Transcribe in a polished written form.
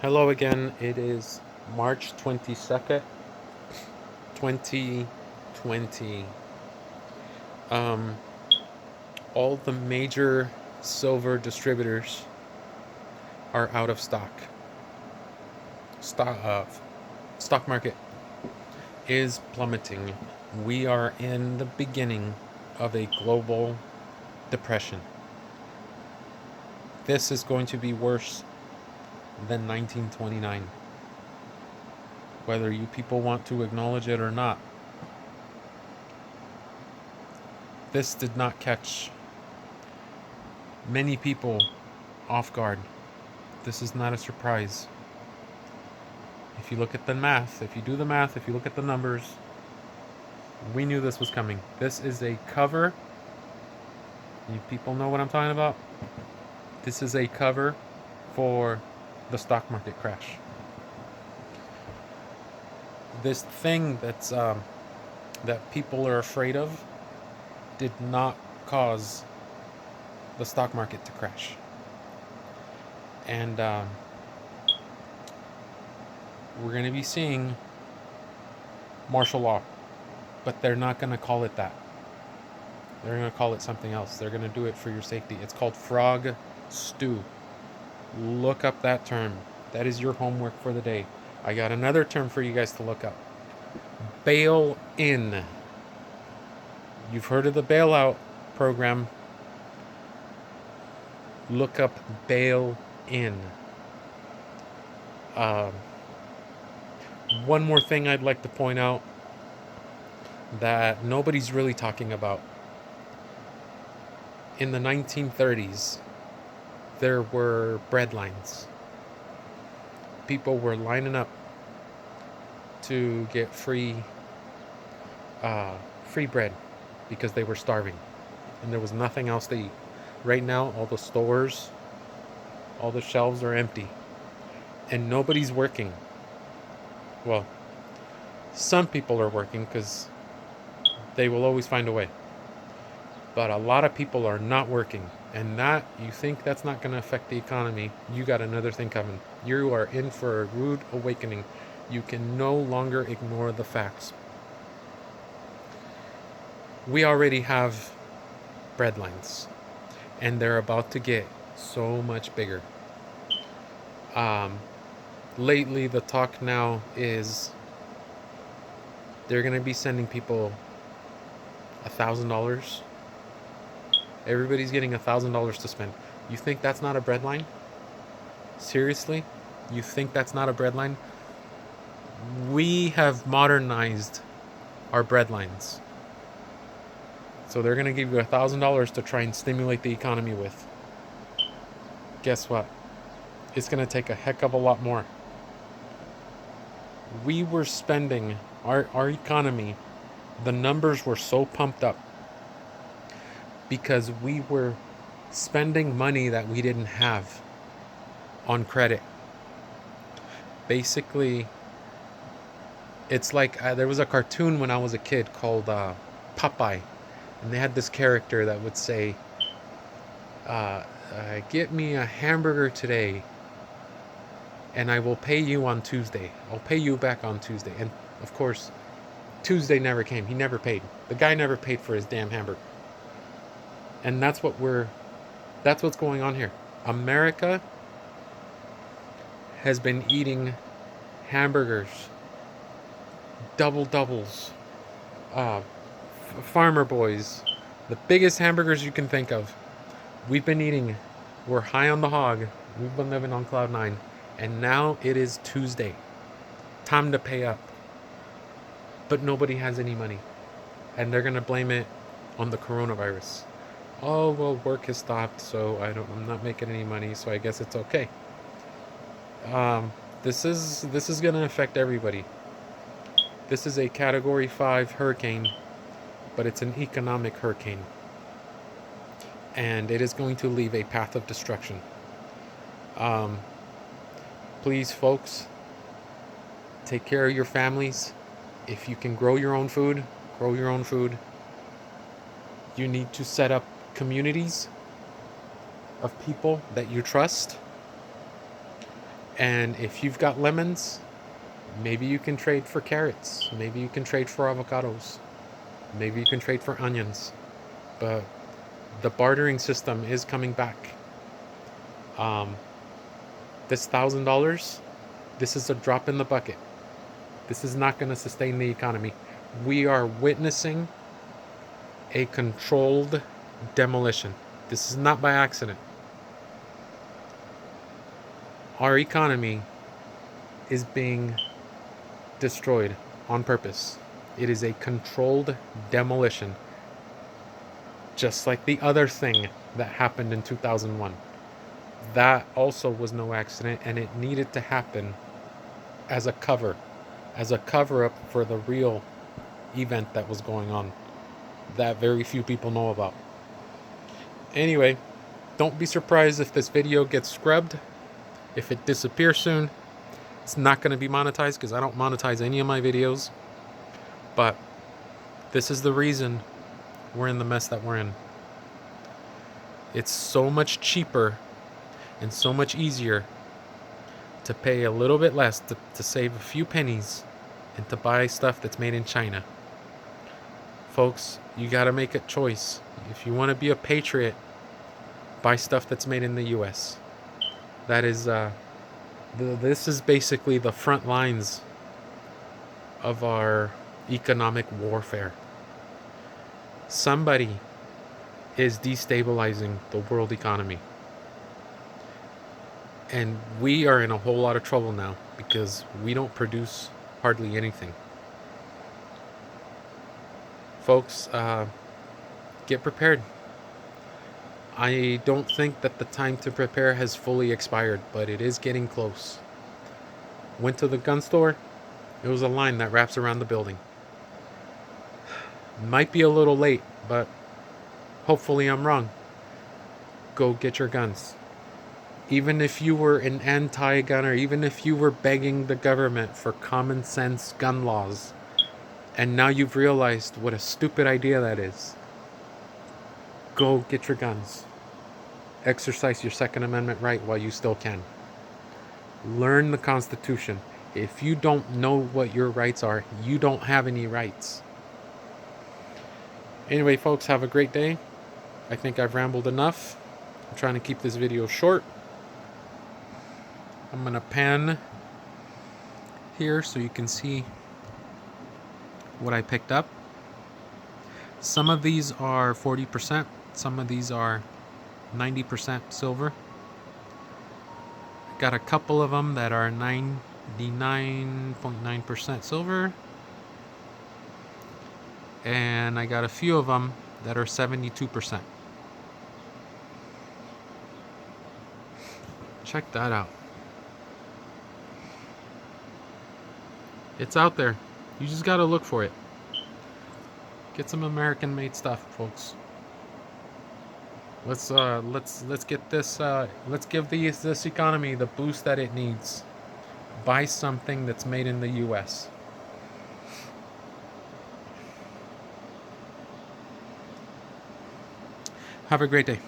Hello again. It is March 22nd, 2020. Um, all the major silver distributors are out of stock. Stock market is plummeting. We are in the beginning of a global depression. This is going to be worse than 1929, whether you people want to acknowledge it or not. This did not catch many people off guard. This is not a surprise. If you look at the math, if you do the math, if you look at the numbers, we knew this was coming. This is a cover. You people know what I'm talking about? This is a cover for the stock market crash. This thing that people are afraid of did not cause the stock market to crash. And we're going to be seeing martial law, but they're not going to call it that. They're going to call it something else. They're going to do it for your safety. It's called frog stew. Look up that term. That is your homework for the day. I got another term for you guys to look up. Bail in. You've heard of the bailout program. Look up bail in. Um, One more thing I'd like to point out that nobody's really talking about. In the 1930s, there were bread lines. People were lining up to get free bread because they were starving and there was nothing else to eat. Right now, all the stores, all the shelves are empty and nobody's working. Well, some people are working because they will always find a way. But a lot of people are not working. And that, you think that's not going to affect the economy, you got another thing coming. You are in for a rude awakening. You can no longer ignore the facts. We already have breadlines, and they're about to get so much bigger. Um, Lately, the talk now is they're going to be sending people $1,000. Everybody's getting $1,000 to spend. You think that's not a breadline? Seriously? You think that's not a breadline? We have modernized our breadlines. So they're going to give you $1,000 to try and stimulate the economy with. Guess what? It's going to take a heck of a lot more. We were spending our economy, the numbers were so pumped up because we were spending money that we didn't have on credit. Basically, it's like there was a cartoon when I was a kid called Popeye, and they had this character that would say, "Get me a hamburger today, and I will pay you on Tuesday. I'll pay you back on Tuesday." And of course, Tuesday never came. He never paid. The guy never paid for his damn hamburger. And that's what's going on here. America has been eating hamburgers, double doubles, uh, farmer boys, the biggest hamburgers you can think of. We've been eating. We're high on the hog. We've been living on cloud nine. And now it is Tuesday. Time to pay up. But nobody has any money. And they're going to blame it on the coronavirus. Oh, well, work has stopped, so I'm not making any money, so I guess it's okay. This is going to affect everybody. This is a Category 5 hurricane, but it's an economic hurricane. And it is going to leave a path of destruction. Please, folks, take care of your families. If you can grow your own food, grow your own food. You need to set up communities of people that you trust And if you've got lemons, maybe you can trade for carrots. Maybe you can trade for avocados. Maybe you can trade for onions. But the bartering system is coming back. This $1,000, this is a drop in the bucket. This is not going to sustain the economy. We are witnessing a controlled demolition. This is not by accident. Our economy is being destroyed on purpose. It is a controlled demolition, just like the other thing that happened in 2001. That also was no accident, and it needed to happen as a cover-up for the real event that was going on that very few people know about. Anyway, don't be surprised if this video gets scrubbed, if it disappears soon. It's not going to be monetized because I don't monetize any of my videos. But this is the reason we're in the mess that we're in. It's so much cheaper and so much easier to pay a little bit less to save a few pennies and to buy stuff that's made in China. Folks, you got to make a choice. If you want to be a patriot, buy stuff that's made in the US. That is this is basically the front lines of our economic warfare. Somebody is destabilizing the world economy. And we are in a whole lot of trouble now because we don't produce hardly anything. Folks, get prepared. I don't think that the time to prepare has fully expired, but it is getting close. Went to the gun store. It was a line that wraps around the building. Might be a little late, but hopefully I'm wrong. Go get your guns. Even if you were an anti-gunner, even if you were begging the government for common sense gun laws, and now you've realized what a stupid idea that is, go get your guns. Exercise your Second Amendment right while you still can. Learn the Constitution. If you don't know what your rights are, you don't have any rights. Anyway, folks, have a great day. I think I've rambled enough. I'm trying to keep this video short. I'm going to pan here so you can see what I picked up. Some of these are 40%. Some of these are 90% silver. Got a couple of them that are 99.9% silver. And I got a few of them that are 72%. Check that out. It's out there. You just gotta look for it. Get some American-made stuff, folks. Let's get this. Let's give this economy the boost that it needs. Buy something that's made in the U.S. Have a great day.